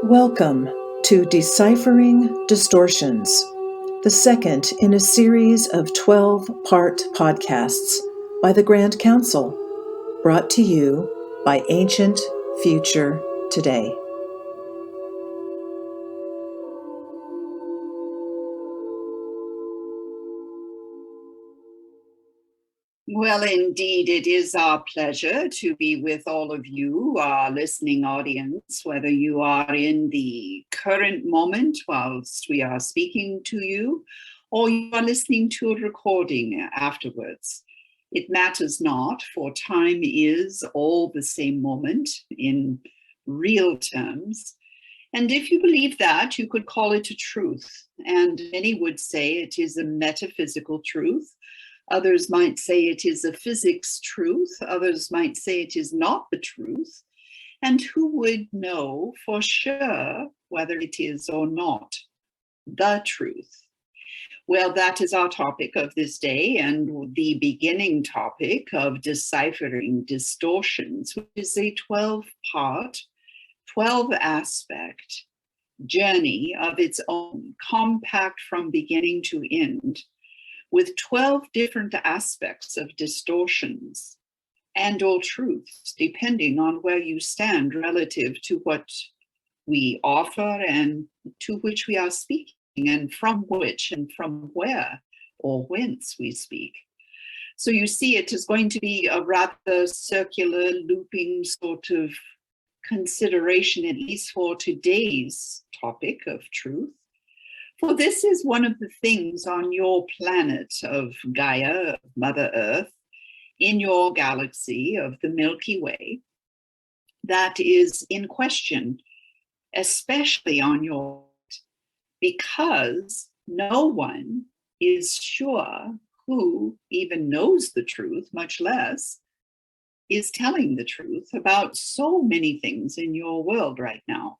Welcome to Deciphering Distortions, the second in a series of 12-part podcasts by the Grand Council, brought to you by Ancient Future Today. Well, indeed, it is our pleasure to be with all of you, our listening audience, whether you are in the current moment whilst we are speaking to you, or you are listening to a recording afterwards. It matters not, for time is all the same moment in real terms. And if you believe that, you could call it a truth. And many would say it is a metaphysical truth. Others might say it is a physics truth. Others might say it is not the truth. And who would know for sure whether it is or not the truth? Well, that is our topic of this day, and the beginning topic of Deciphering Distortions, which is a 12-part, 12-aspect journey of its own, compact from beginning to end, with 12 different aspects of distortions and or truths, depending on where you stand relative to what we offer and to which we are speaking, and from which and from where or whence we speak. So you see, it is going to be a rather circular, looping sort of consideration, at least for today's topic of truth. For this is one of the things on your planet of Gaia, of Mother Earth, in your galaxy of the Milky Way, that is in question, especially on your, because no one is sure who even knows the truth, much less is telling the truth about so many things in your world right now.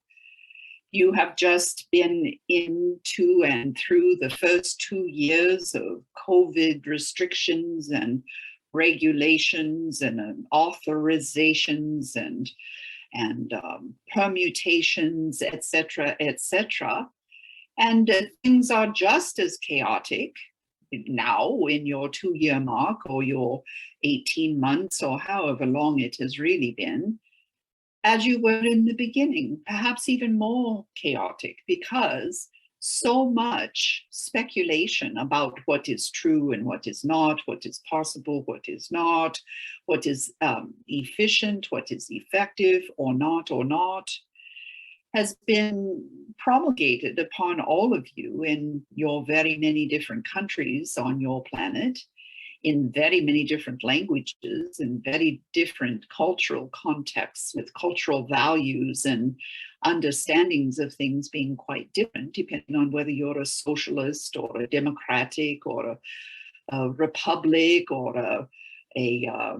You have just been into and through the first 2 years of COVID restrictions and regulations and authorizations and permutations, etc., etc. And things are just as chaotic now in your 2-year mark or your 18 months or however long it has really been, as you were in the beginning, perhaps even more chaotic, because so much speculation about what is true and what is not, what is possible, what is not, what is efficient, what is effective or not, has been promulgated upon all of you in your very many different countries on your planet, in very many different languages, in very different cultural contexts, with cultural values and understandings of things being quite different, depending on whether you're a socialist or a democratic or a republic or a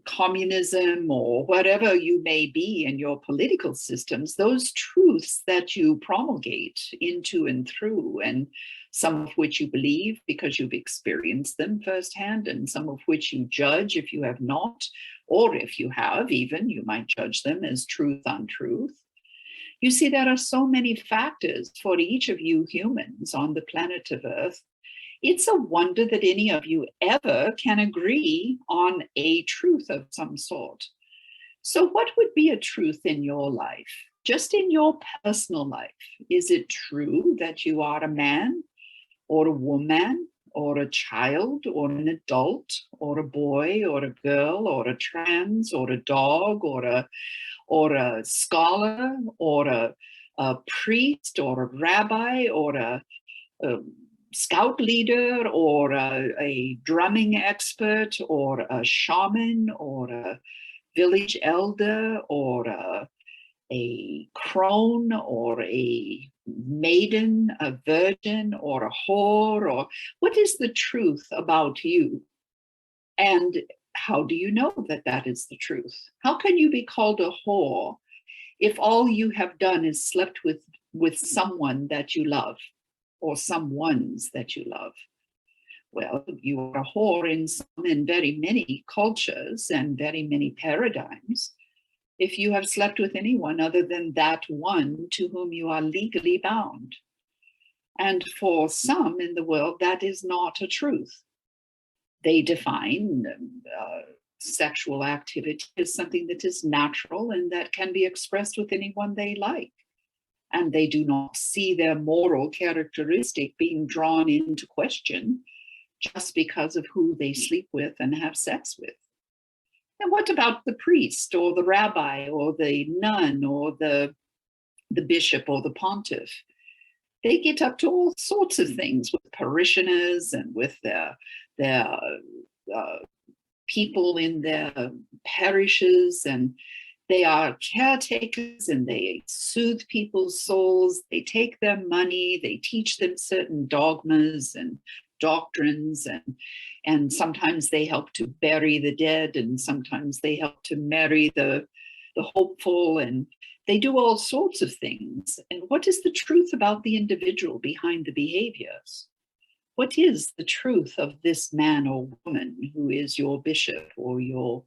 communism or whatever you may be in your political systems. Those truths that you promulgate into and through, and some of which you believe because you've experienced them firsthand, and some of which you judge if you have not, or if you have even, you might judge them as truth untruth. You see, there are so many factors for each of you humans on the planet of Earth. It's a wonder that any of you ever can agree on a truth of some sort. So what would be a truth in your life? Just in your personal life, is it true that you are a man or a woman or a child or an adult or a boy or a girl or a trans or a dog or a scholar or a priest or a rabbi or a scout leader or a drumming expert or a shaman or a village elder or a crone or a maiden, a virgin or a whore? Or what is the truth about you? And how do you know that that is the truth? How can you be called a whore if all you have done is slept with someone that you love, or someones that you love? Well, you are a whore in some and very many cultures and very many paradigms if you have slept with anyone other than that one to whom you are legally bound. And for some in the world, that is not a truth. They define sexual activity as something that is natural and that can be expressed with anyone they like. And they do not see their moral characteristic being drawn into question just because of who they sleep with and have sex with. And what about the priest or the rabbi or the nun or the bishop or the pontiff? They get up to all sorts of things with parishioners and with their people in their parishes, and they are caretakers and they soothe people's souls. They take their money, they teach them certain dogmas and doctrines, and sometimes they help to bury the dead, and sometimes they help to marry the hopeful, and they do all sorts of things. And what is the truth about the individual behind the behaviors? What is the truth of this man or woman who is your bishop or your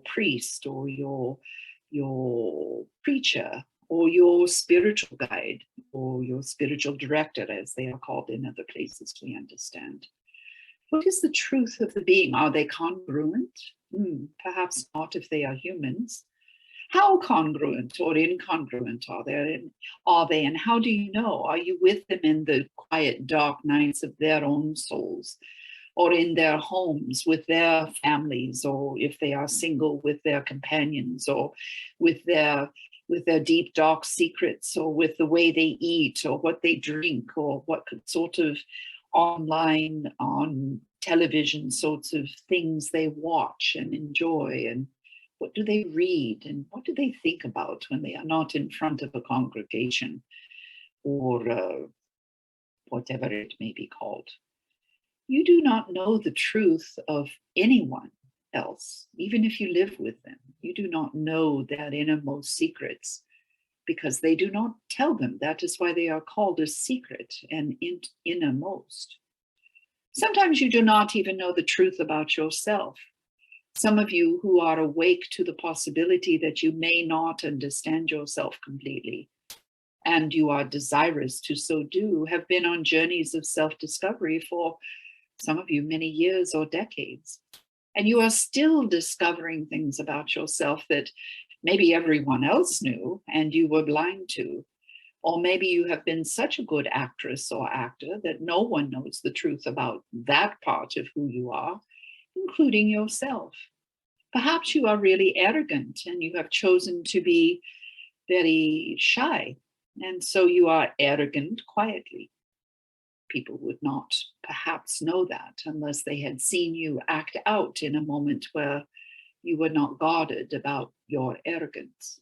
priest or your preacher or your spiritual guide or your spiritual director, as they are called in other places, we understand? What is the truth of the being? Are they congruent? Perhaps not if they are humans. How congruent or incongruent are they, and how do you know? Are you with them in the quiet, dark nights of their own souls, or in their homes with their families, or if they are single, with their companions, or with their deep, dark secrets, or with the way they eat, or what they drink, or what sort of online, on television sorts of things they watch and enjoy, and what do they read, and what do they think about when they are not in front of a congregation or whatever it may be called? You do not know the truth of anyone else, even if you live with them. You do not know their innermost secrets because they do not tell them. That is why they are called a secret and innermost. Sometimes you do not even know the truth about yourself. Some of you who are awake to the possibility that you may not understand yourself completely, and you are desirous to so do, have been on journeys of self-discovery for some of you many years or decades. And you are still discovering things about yourself that maybe everyone else knew and you were blind to. Or maybe you have been such a good actress or actor that no one knows the truth about that part of who you are, including yourself. Perhaps you are really arrogant and you have chosen to be very shy, and so you are arrogant quietly. People would not perhaps know that unless they had seen you act out in a moment where you were not guarded about your arrogance.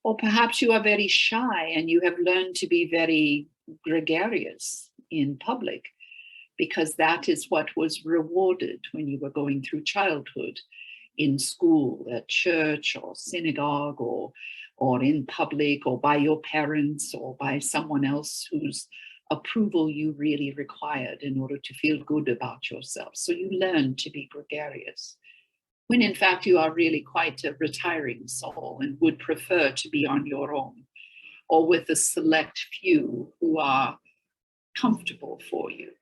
Or perhaps you are very shy and you have learned to be very gregarious in public because that is what was rewarded when you were going through childhood, in school, at church or synagogue, or in public, or by your parents, or by someone else whose approval you really required in order to feel good about yourself. So you learn to be gregarious, when in fact you are really quite a retiring soul and would prefer to be on your own, or with a select few who are comfortable for you.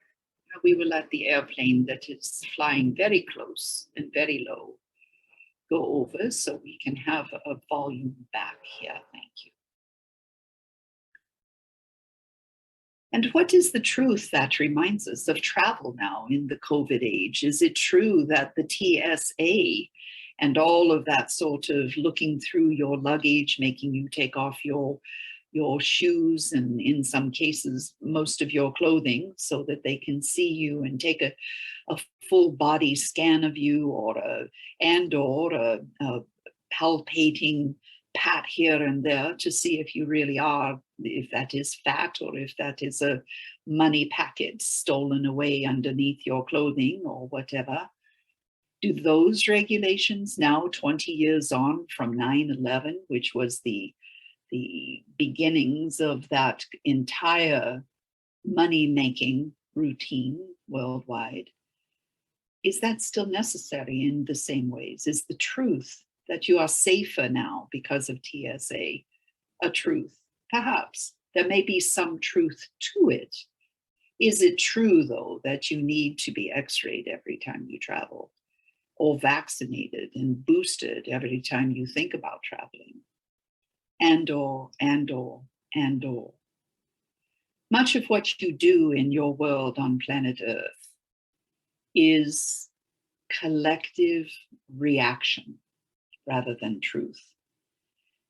We will let the airplane that is flying very close and very low go over so we can have a volume back here. Thank you. And what is the truth that reminds us of travel now in the COVID age? Is it true that the TSA and all of that sort of looking through your luggage, making you take off your shoes and in some cases most of your clothing so that they can see you and take a full body scan of you, or a palpating pat here and there to see if you really are, if that is fat or if that is a money packet stolen away underneath your clothing or whatever? Do those regulations now, 20 years on from 9/11, which was the beginnings of that entire money-making routine worldwide, is that still necessary in the same ways? Is the truth that you are safer now because of TSA, a truth. Perhaps there may be some truth to it. Is it true, though, that you need to be x-rayed every time you travel, or vaccinated and boosted every time you think about traveling? And/or. Much of what you do in your world on planet Earth is collective reaction rather than truth.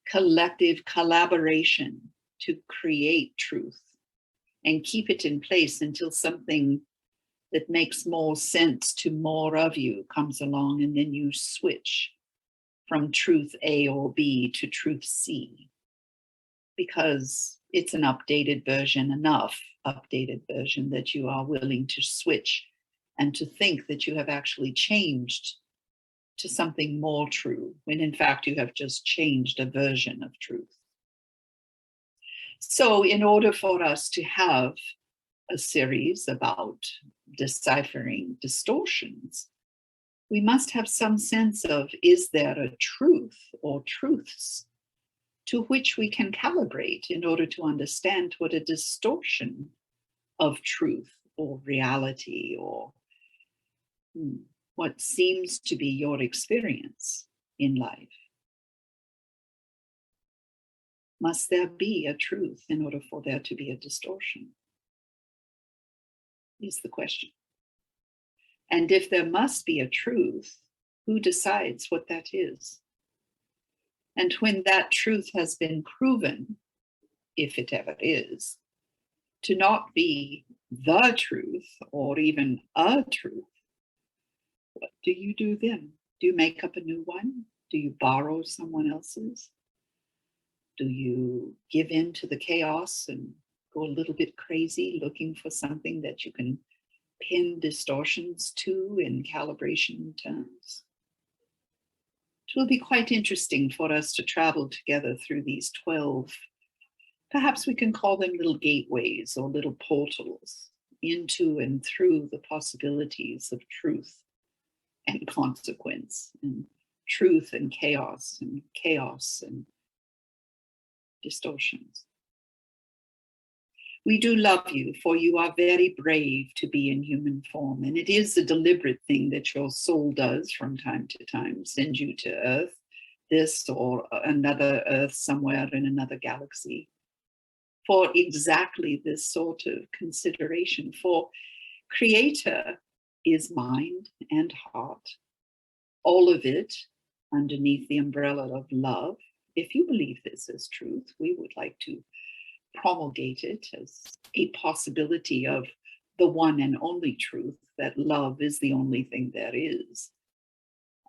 Collective collaboration to create truth and keep it in place until something that makes more sense to more of you comes along, and then you switch from truth A or B to truth C, because it's an updated version, enough updated version that you are willing to switch and to think that you have actually changed to something more true, when in fact you have just changed a version of truth. So in order for us to have a series about deciphering distortions, we must have some sense of, is there a truth or truths to which we can calibrate in order to understand what a distortion of truth or reality or what seems to be your experience in life? Must there be a truth in order for there to be a distortion? Is the question. And if there must be a truth, who decides what that is? And when that truth has been proven, if it ever is, to not be the truth or even a truth, what do you do then? Do you make up a new one? Do you borrow someone else's? Do you give in to the chaos and go a little bit crazy looking for something that you can pin distortions to in calibration terms? It will be quite interesting for us to travel together through these 12, perhaps we can call them little gateways or little portals into and through the possibilities of truth and consequence, and truth and chaos and distortions. We do love you, for you are very brave to be in human form. And it is a deliberate thing that your soul does from time to time, send you to Earth, this or another Earth somewhere in another galaxy, for exactly this sort of consideration. For Creator is mind and heart, all of it underneath the umbrella of love. If you believe this as truth, we would like to promulgate it as a possibility of the one and only truth, that love is the only thing there is.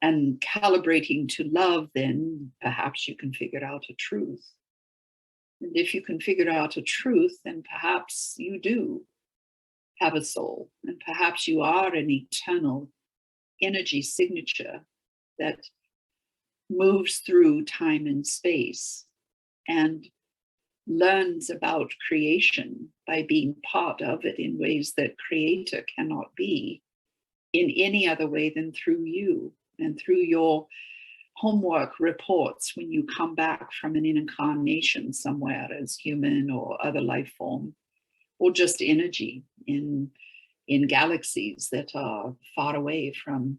And calibrating to love, then perhaps you can figure out a truth. And if you can figure out a truth, then perhaps you do have a soul, and perhaps you are an eternal energy signature that moves through time and space and learns about creation by being part of it in ways that Creator cannot be in any other way than through you and through your homework reports when you come back from an incarnation somewhere as human or other life form, or just energy in galaxies that are far away from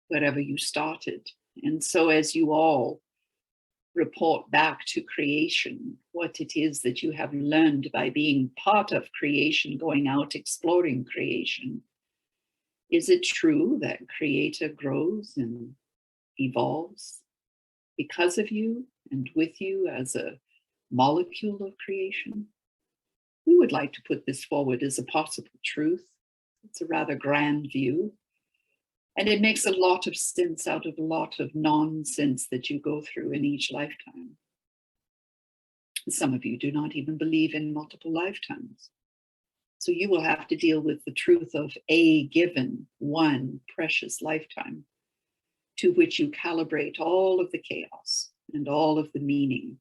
wherever you started. And so as you all report back to creation what it is that you have learned by being part of creation, going out exploring creation, is it true that Creator grows and evolves because of you and with you as a molecule of creation? We would like to put this forward as a possible truth. It's a rather grand view, and it makes a lot of sense out of a lot of nonsense that you go through in each lifetime. Some of you do not even believe in multiple lifetimes. So you will have to deal with the truth of a given one precious lifetime, to which you calibrate all of the chaos and all of the meaning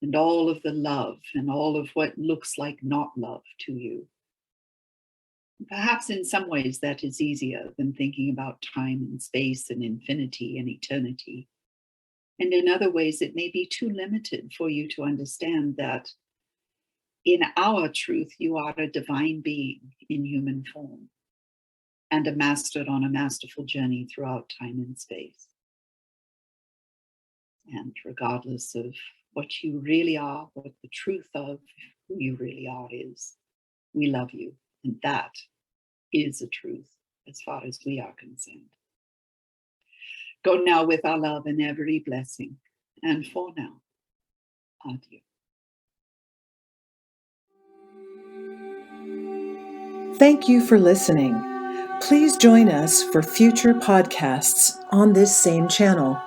and all of the love and all of what looks like not love to you. Perhaps in some ways that is easier than thinking about time and space and infinity and eternity. And in other ways, it may be too limited for you to understand that in our truth, you are a divine being in human form and a master on a masterful journey throughout time and space. And regardless of what you really are, what the truth of who you really are is, we love you. And that is a truth as far as we are concerned. Go now with our love and every blessing. And for now, adieu. Thank you for listening. Please join us for future podcasts on this same channel.